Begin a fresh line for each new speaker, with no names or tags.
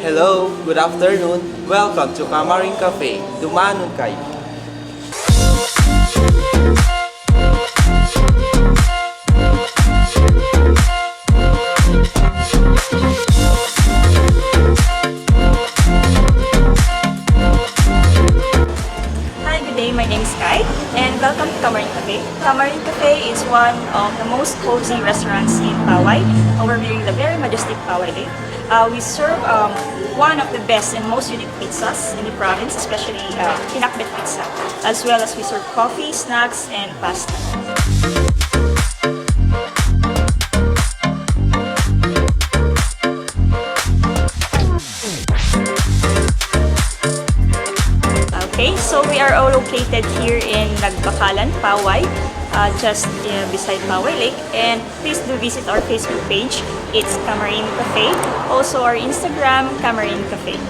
Hello, good afternoon. Welcome to Kamarinn Cafe. Dumanon kayo.
Hi, good day. My name is Kai, and welcome to Kamarinn Cafe. Kamarinn Cafe is one of the most cozy restaurants in Paoay, overviewing the very majestic Paoay Lake. We serve one of the best and most unique pizzas in the province, especially pinakbet pizza, as well as we serve coffee, snacks, and pasta. Okay, so we are all located here in Nagbakalan, Paoay, just beside Paoay Lake. And please do visit our Facebook page. It's Kamarinn Cafe. Also our Instagram, Kamarinn Cafe.